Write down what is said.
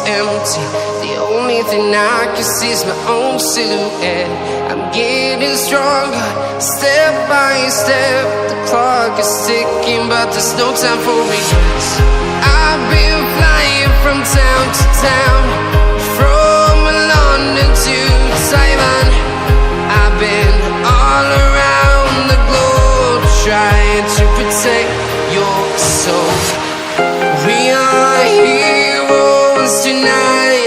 empty. The only thing I can see is my own silhouette. I'm getting stronger, step by step. The clock is ticking, but there's no time for regrets. I've been flying from town to town, from London to Taiwan. I've been all around the globe, trying to protect your soul. We are heroes tonight.